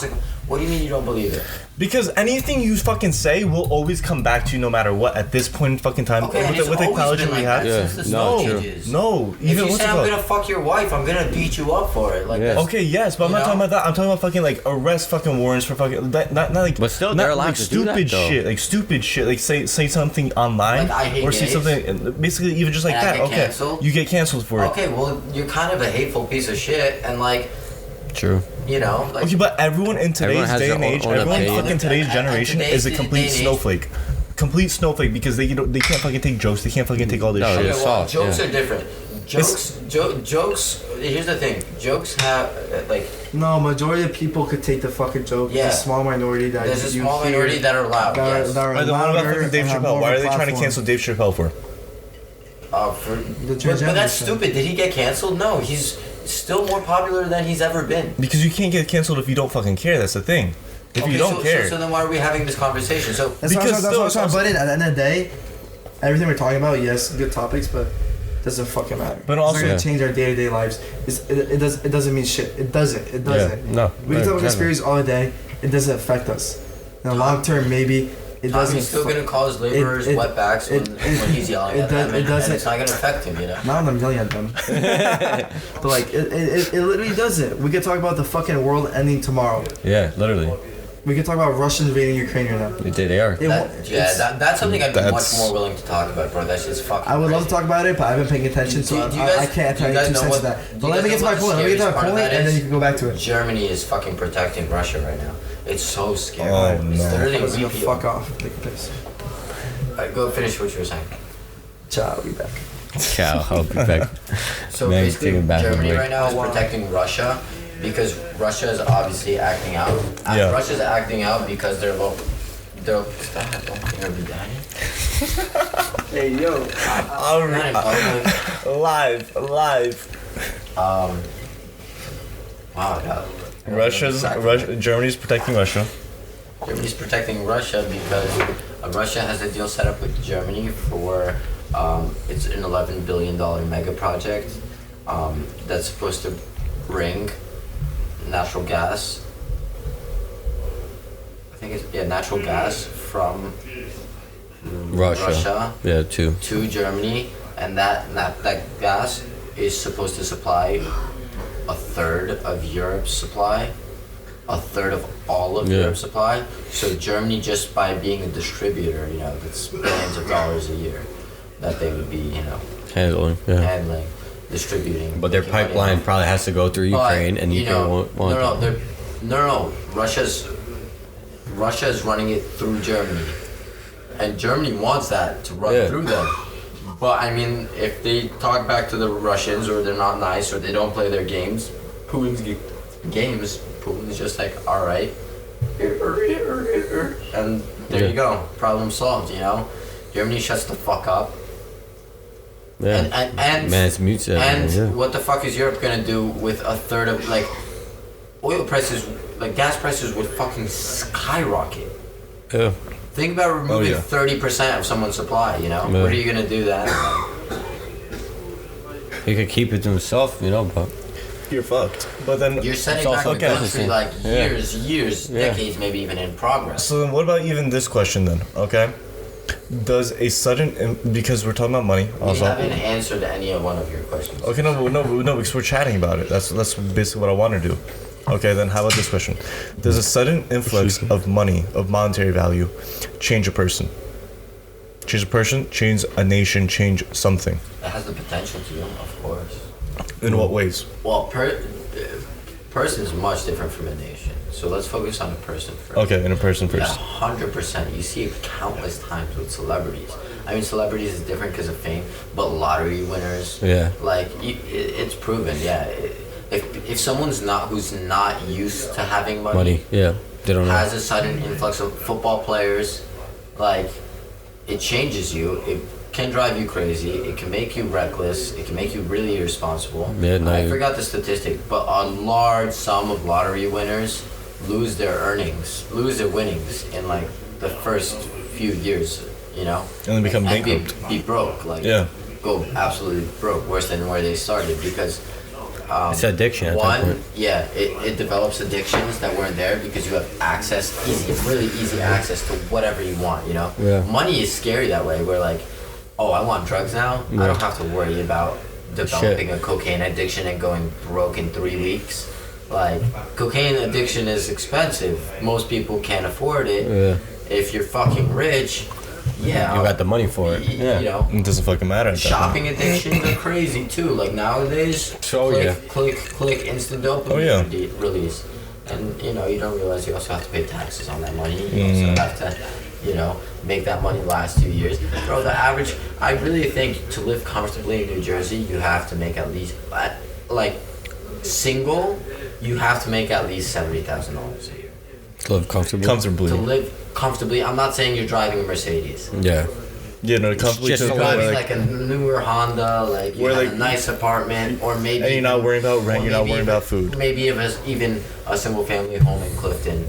What do you mean you don't believe it? Because anything you fucking say will always come back to you no matter what. At this point in fucking time, Okay, and with it's the always technology been we like have. that Yeah, since the no, Stone true. Ages. No, If even you what's say it I'm called? gonna fuck your wife, I'm gonna beat you up for it. Like Yeah. that's, Okay, yes, but I'm You not talking know? about that. I'm talking about fucking like arrest fucking warrants for fucking not like. But still, not they're allowed like to do that, stupid though. shit, like stupid shit, like say something online Like, I hate or say gays. something. Basically, even just like And I that. get Okay, canceled? you get canceled for it. okay, well you're kind of a hateful piece of shit, and like True. you know, like Okay, but everyone in Everyone today's has day their and age, own everyone in opinion. fucking today's And generation today's is a day complete and age- snowflake. Complete snowflake because they can't fucking take jokes. They can't fucking take all this No, shit. yeah. okay, well, soft, jokes yeah. are different. Jokes. Here's the thing. Jokes have like No, majority of people could take the fucking joke. Yeah. There's a small minority that there's a you small hear minority that are loud. that Yes. are, that are Alright, then what about louder fucking Dave and have Chappelle? more Why of are a they trying to platform. cancel Dave Chappelle for? The but that's transgender shit. stupid. Did he get canceled? No, he's still more popular than he's ever been. Because you can't get canceled if you don't fucking care. That's the thing. If Okay, you don't so, care. So then why are we having this conversation? So That's what Because I'm still- trying to butt in. At the end of the day, everything we're talking about, yes, good topics, but doesn't fucking matter. But it's also- not gonna Yeah. change our day-to-day lives. It doesn't mean shit. It doesn't. It doesn't. No. We can talk about exactly. conspiracies all day. It doesn't affect us. In the long term, maybe it doesn't. Tommy's still fu- gonna cause laborers it- wetbacks when, it- when he's yelling it at does- them, it and doesn't- it's not gonna affect him, you know. Not when I'm yelling at them. But like, it literally doesn't. We could talk about the fucking world ending tomorrow. Yeah, literally. We could talk about Russians invading Ukraine right now. They are. It won't- it's- That's something I'd be much That's- more willing to talk about, bro. That's just fucking. I would love to crazy. talk about it, but I've been paying attention, so Do you I guys- can't do tell you you guys two know cents what- of that. do But you let me guys get to know my what point. the Let me get to my scariest part of point, that and then is? you can go back to it. Germany is fucking protecting Russia right now. It's so scary. Oh, It's no. literally I was gonna repeal. fuck off. Take a piss. Alright, go finish what you were saying. Ciao, I'll be back. Ciao. I'll be back. So Man, basically, take a bathroom Germany break. right now is Oh, wow. protecting Russia because Russia is obviously acting out. Yeah. Russia's acting out because they're low. Stop! Don't think of daddy. Hey, yo. Not in public. Live. Wow, yeah. Germany's protecting Russia. Germany's protecting Russia because Russia has a deal set up with Germany for it's an $11 billion mega project that's supposed to bring natural gas. I think it's natural gas from Russia Yeah, too. to Germany, and that gas is supposed to supply a third of Europe's supply. a third of all of Europe's supply. So Germany, just by being a distributor, you know, that's billions of dollars a year that they would be, you know, handling, distributing. But their pipeline probably has to go through Ukraine, and Ukraine won't want No. Russia's running it through Germany, and Germany wants that to run through them. But I mean, if they talk back to the Russians, or they're not nice, or they don't play their games, Putin's just like, all right, and there you go, problem solved. You know, Germany shuts the fuck up. Yeah. And it's mute. What the fuck is Europe gonna do with a third of, like, oil prices, like gas prices would fucking skyrocket. Yeah. Think about removing 30% of someone's supply, you know? Yeah. What are you gonna do then? He could keep it to himself, you know, but you're fucked. But then you're setting back the country like years, decades, maybe even in progress. So then what about even this question then, okay? Does a sudden, because we're talking about money also. We haven't answered any of one of your questions. Okay, no, because we're chatting about it. That's basically what I want to do. Okay, then how about this question? Does a sudden influx of money, of monetary value, change a person? Change a person, change a nation, change something. It has the potential to, of course. In what ways? Well, person is much different from a nation. So let's focus on a person first. Okay, in a person first. Yeah, 100%. You see it countless times with celebrities. I mean, celebrities is different because of fame, but lottery winners, like, it's proven, If someone's who's not used to having money, they don't has a sudden influx of football players, like, it changes you. It can drive you crazy. It can make you reckless. It can make you really irresponsible. I forgot the statistic, but a large sum of lottery winners lose their winnings in like the first few years, you know, and then become bankrupt, be broke, like go absolutely broke, worse than where they started, because it's addiction at that point. It develops addictions that weren't there because you have really easy access to whatever you want, you know. Money is scary that way, where like, oh, I want drugs now, I don't have to worry about developing a cocaine addiction and going broke in 3 weeks. Like, cocaine addiction is expensive. Most people can't afford it. If you're fucking rich, you got the money for it. You know, it doesn't fucking matter. Shopping addictions are crazy too. Like nowadays, click, instant dopamine release, and you know, you don't realize you also have to pay taxes on that money. You also have to, you know, make that money last 2 years. Bro, the average, I really think to live comfortably in New Jersey, you have to make at least, like, single, you have to make at least $70,000 a year. To live comfortably? Comfortably. To live comfortably. I'm not saying you're driving a Mercedes. Yeah, no, comfortably. Just driving like a newer Honda, like you have a nice apartment, or maybe. And you're not worrying about rent. You're not worrying about food. Maybe even a single family home in Clifton.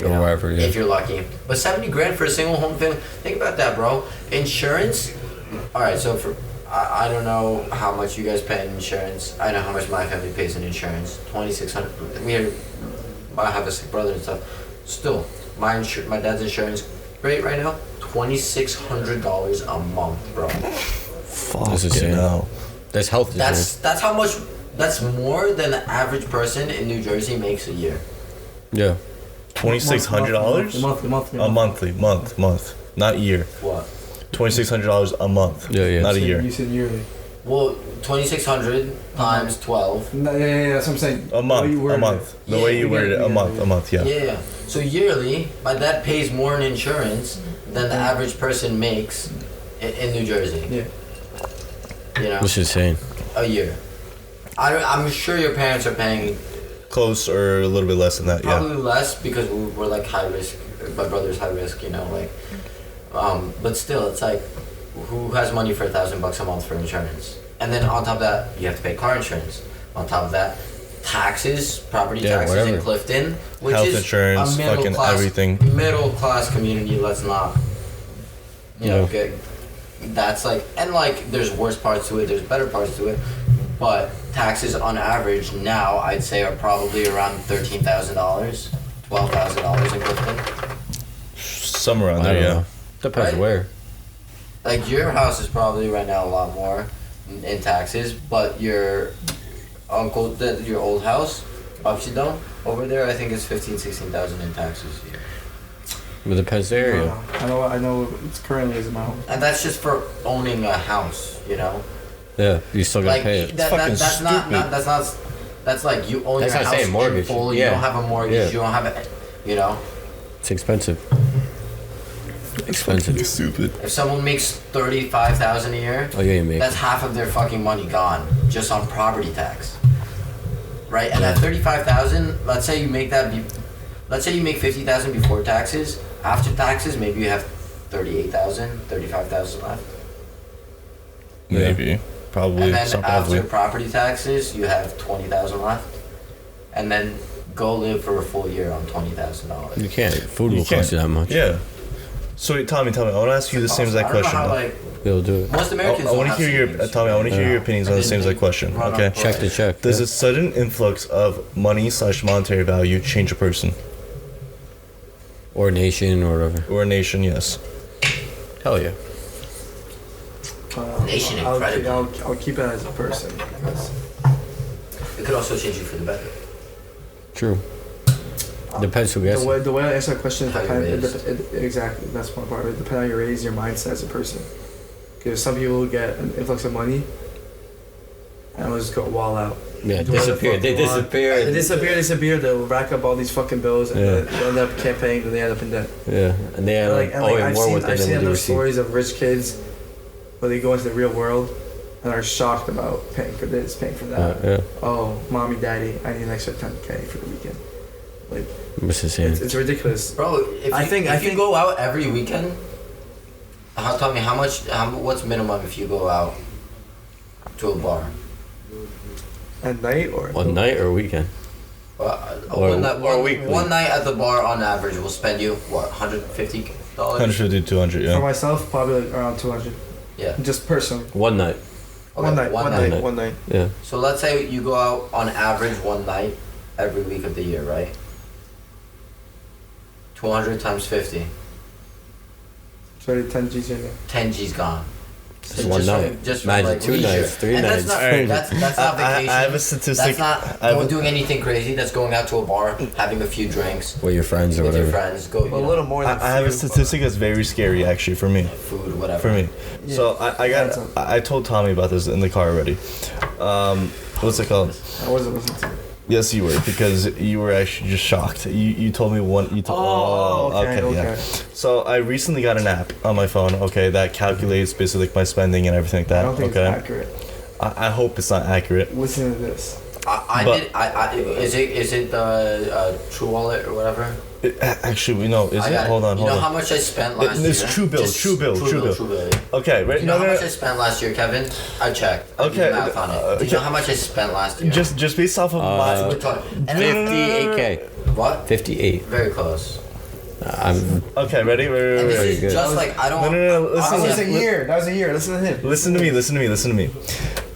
Or wherever, if you're lucky. But $70,000 for a single home family. Think about that, bro. Insurance. All right, so I don't know how much you guys pay in insurance. I know how much my family pays in insurance. $2,600. I have a sick brother and stuff. Still, my dad's insurance rate right now, $2,600 a month, bro. Fuck, that's insane. That's health insurance. That's how much. That's more than the average person in New Jersey makes a year. Yeah. $2,600? Month, not year. What? $2,600 a month. Not a year. You said yearly. Well, 2,600 times 12. No, that's what I'm saying. A month. The way you worded it, a month. Yeah. So yearly, my dad pays more in insurance than the average person makes in New Jersey. Yeah. You know. Which is insane. A year. I'm sure your parents are paying. Close or a little bit less than that. Probably less because we're like high risk. My brother's high risk. You know, like. But still, it's like, who has money for $1,000 a month for insurance? And then on top of that, you have to pay car insurance. On top of that, taxes, property taxes in Clifton, which health is insurance, a middle class, everything. Middle class community. Let's not, get. That's like, and like, there's worse parts to it. There's better parts to it. But taxes on average now, I'd say, are probably around $13,000, $12,000 in Clifton. Somewhere around there, yeah. Depends where. Like, your house is probably right now a lot more in taxes, but your uncle, your old house, Upside over there, I think it's 16,000 in taxes a year. It depends the area. I know it's currently is amount. And that's just for owning a house, you know? Yeah, you still gotta pay it. That's like you own That's your not house saying mortgage. in full, Yeah. you don't have a mortgage, Yeah. you don't have a, you know? It's expensive. Expensive. Stupid. If someone makes 35,000 a year, Oh, yeah, you make. that's half of their fucking money gone just on property tax. Right? And at 35,000, let's say you make 50,000 before taxes. After taxes, maybe you have 38,000, 35,000 left. Maybe. Probably. And then Some after probably. property taxes, you have 20,000 left. And then go live for a full year on $20,000. You can't. Food will can't. cost you that much. Yeah. So Tommy, I want to ask you the same exact question. How, though. like, They'll do it. most Americans I want to don't hear have your Tommy. I want to hear your opinions on the same exact question. Okay. Check to check. Does yeah. a sudden influx of money/monetary value change a person Or nation or whatever. or a nation? Yes. Hell yeah. Nation I'll incredible. keep it as a person. Because It could also change you for the better. True. Depends who gets it. the way I answer that question is How you're raised. exactly, that's one part of it. Depending on how you're raised, your mindset as a person. Because some people get an influx of money and will just go wall out. Yeah, Do whatever the disappear. fuck They they want. disappear. They disappear, they'll rack up all these fucking bills and Yeah. they'll end up can't pay, then they end up in debt. Yeah, and they are like owing more with I've than seen they do those receive. stories of rich kids where they go into the real world and are shocked about paying for this, paying for that. Yeah, Oh, mommy, daddy, I need an extra 10K for the weekend. Like, what's the same? it's ridiculous. Bro, if I you, think- if I you think- go out every weekend, tell me what's minimum if you go out to a bar? At night or One night or a weekend? Or weekly. One night at the bar on average will spend you what, $150? 150, 200. For Yeah. myself, probably like around 200. Yeah. Just personally. One night. Okay, One night. Yeah. So let's say you go out on average one night every week of the year, right? 200 times 50. It's already 10 G's in there. 10 G's gone. Just one night. Just Imagine like 2 leisure. nights, 3 And nights. That's not, Alright. that's not vacation. I have a statistic. That's I have not a- doing anything crazy. That's going out to a bar, having a few drinks With your friends or with your whatever. friends. Go, you A know, little more than I have a few, statistic that's very scary actually for me. food, whatever. For me. Yeah. So I told Tommy about this in the car already. What's it called? I wasn't listening to it. Yes, you were, because you were actually just shocked. You told me one. You told. Okay. Yeah. So I recently got an app on my phone. Okay, that calculates basically like my spending and everything like that. I don't think okay. it's accurate. I hope it's not accurate. Listen to this. Is it the True Wallet or whatever? Actually, no. Is I it? got Hold on. You know how much I spent last year? It's True Bill. Just True Bill. Yeah. Okay, right. You know how much I spent last year, Kevin? I checked. I did Okay, math on it. Do you know how much I spent last year? Just based off of my. We're talking. And 58K. what? 58. Very close. I'm. Okay, ready? And Ready. this Very is good. just like I don't. No. Listen. That was honestly, a year. That was a year. Listen to him. Listen to me.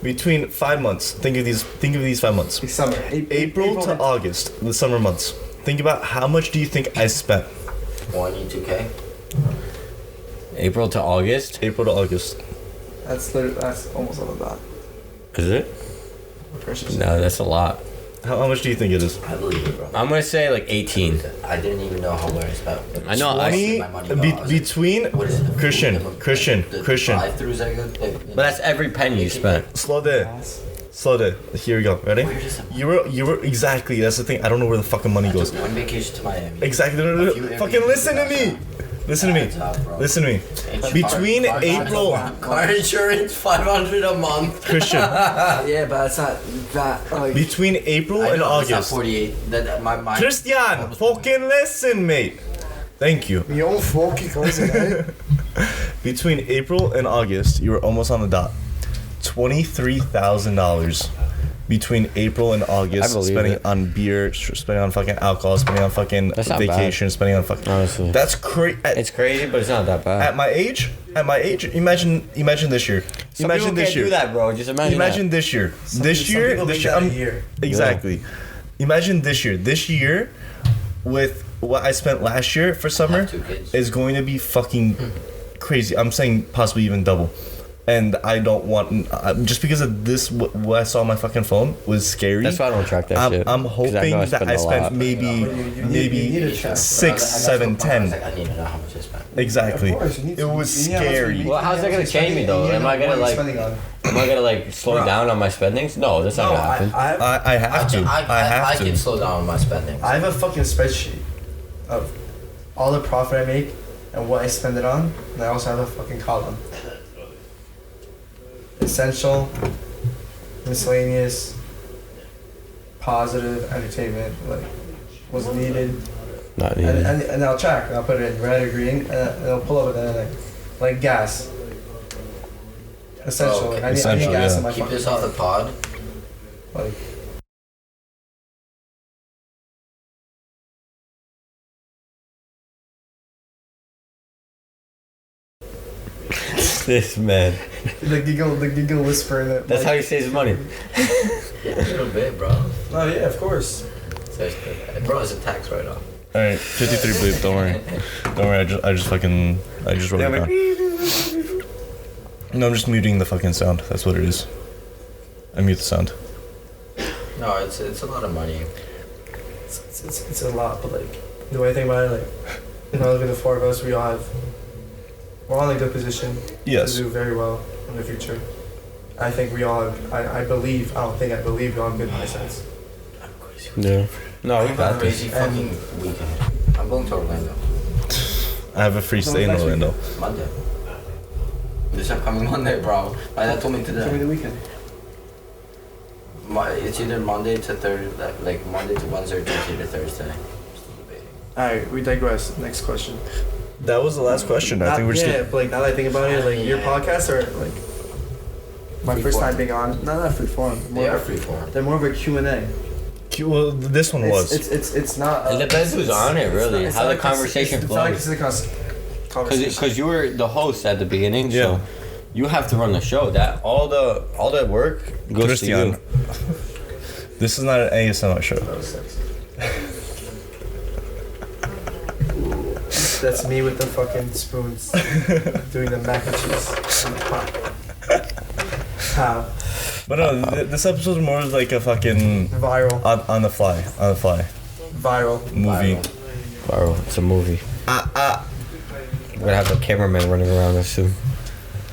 Between 5 months, think of these 5 months. It's summer. April to August, the summer months. Think about how much do you think I spent? 22K. April to August? April to August. That's almost on the dot. Is it? Precious. No, that's a lot. How much do you think it is? I believe it, bro. I'm gonna say like 18. I didn't even know how much I spent. I know, I- 20 My money, bro. I was like, between what is it, the food, Christian. the Christian. drive-thrus are good. But that's every penny you spent. Slow down. Here we go. Ready? Where does it- You were exactly. That's the thing. I don't know where the fucking money I goes. took one vacation to Miami. Exactly. A few Fucking Airbnbs listen to got me. shot. Listen to me. Adds up, bro. Listen to me. Between April, Car insurance, $500 a month. Christian. Yeah, but it's not that. Like, Between April I and know, it's not August. 48. My Christian, fucking listen, mate. Thank you. your fucking cousin, Between April and August, you were almost on the dot. $23,000 between April and August, I believe spending it. on beer, spending on fucking alcohol, spending on fucking That's not vacation, spending on fucking. Honestly. That's crazy. It's crazy, but it's not that bad. At my age, imagine this year. Some imagine people this can't year. do that, bro. Just imagine. Imagine this year. This year. Exactly. Imagine this year. This year, with what I spent last year for summer, Have 2 kids. is going to be fucking crazy. I'm saying possibly even double. And I don't want just because of this. What I saw on my fucking phone was scary. That's why I don't track that shit. I'm hoping that I spent maybe You need to check. 6, 7, 10. I need to know how much I spent. Exactly. Of course, you need It to- was you need how much scary. you need- Well, how's that gonna change me though? Am I gonna like? Am I gonna like slow Bro. down on my spendings? No, that's not No, gonna happen. I have to. I have I to. can slow down on my spending. I have a fucking spreadsheet of all the profit I make and what I spend it on, and I also have a fucking column. Essential, miscellaneous, positive, entertainment, like what's needed, Not and, needed. and I'll track and I'll put it in red or green, and I'll pull up and then like gas. Essential, Oh, okay. like I need Essential, gas yeah. in my Keep fucking this off the car. pod. Like, This man. the giggle whisper in it. That's how like, he saves money. Yeah, a little bit, bro. Oh yeah, of course. Bro, it's a tax write-off. All right, 53 bleep. Don't worry. Don't worry. I just wrote it down. No, I'm just muting the fucking sound. That's what it is. I mute the sound. No, it's a lot of money. It's a lot, but like the way I think about it, like if I look at the four of us, we're all in a good position Yes. to do very well in the future. I think we all have, I believe, I don't think I believe we all have good mindsets. Yeah. No, we I'm got crazy this. fucking weekend. I'm going to Orlando I have a free stay in next Orlando. Monday. This upcoming Monday, bro. My dad told me Tell me today. the weekend. It's either Monday to Thursday, like Monday to Wednesday or Tuesday to Thursday. Still debating. Alright, we digress. Next question. That was the last question. I think we're just. but like now that I think about it, like your podcast or like my Free first form. time being on, not free form. They are free form. They're more of a Q&A. Well, this one was. It's not. It depends who's on it, really. it's How not the a conversation it's not a flows. consistent conversation. Because you were the host at the beginning, Yeah. so you have to run the show. That all the work goes Christian. to This is not an ASMR show. That was sexy. That's me with the fucking spoons doing the mac and cheese. How? But no, this episode's more like a fucking Viral. on the fly Viral. movie. you. Bro, it's a movie. We're gonna have a cameraman running around us soon.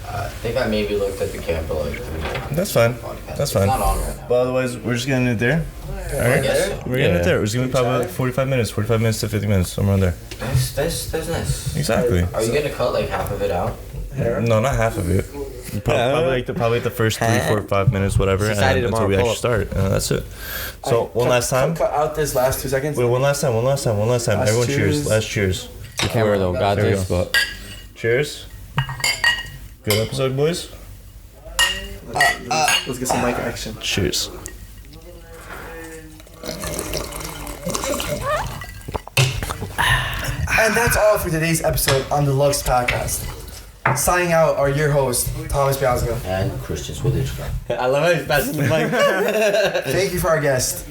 I think I maybe looked at the camera like 3 times. That's fine. Podcast. That's It's fine. not on right now. But otherwise, we're just getting it there. I Alright? guess so. We're getting it Yeah. there. It's gonna be probably like 45 minutes to 50 minutes, somewhere in there. That's nice. Exactly. Are you gonna cut like half of it out? No, not half of it. Probably like the first 3, 4, 5 minutes, whatever, Society and until tomorrow, we pull actually up. start. And that's it. So one last time. Cut out this last 2 seconds. Wait, one last time. Last Everyone, cheers. cheers. Last cheers. The camera though, got There we this, go. but Cheers. Good episode, boys. Let's get some mic action. Cheers. And that's all for today's episode on the Lux Podcast. Signing out are your hosts, Thomas Biazga. And Christian Swedichka. I love how he's passing the mic. Thank you for our guest.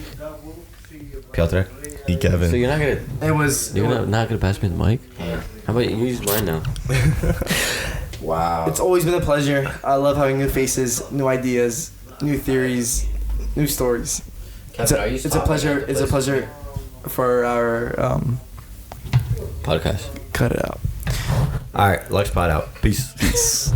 Piotr. E. Kevin. So you're not gonna not gonna pass me the mic? Yeah. How about you use mine now? Wow. It's always been a pleasure. I love having new faces, new ideas, new theories, new stories. Kevin, are you It's a stopping pleasure. at the It's a place? pleasure for our Podcast. cut it out. All right, Lux Pod out. Peace. Peace.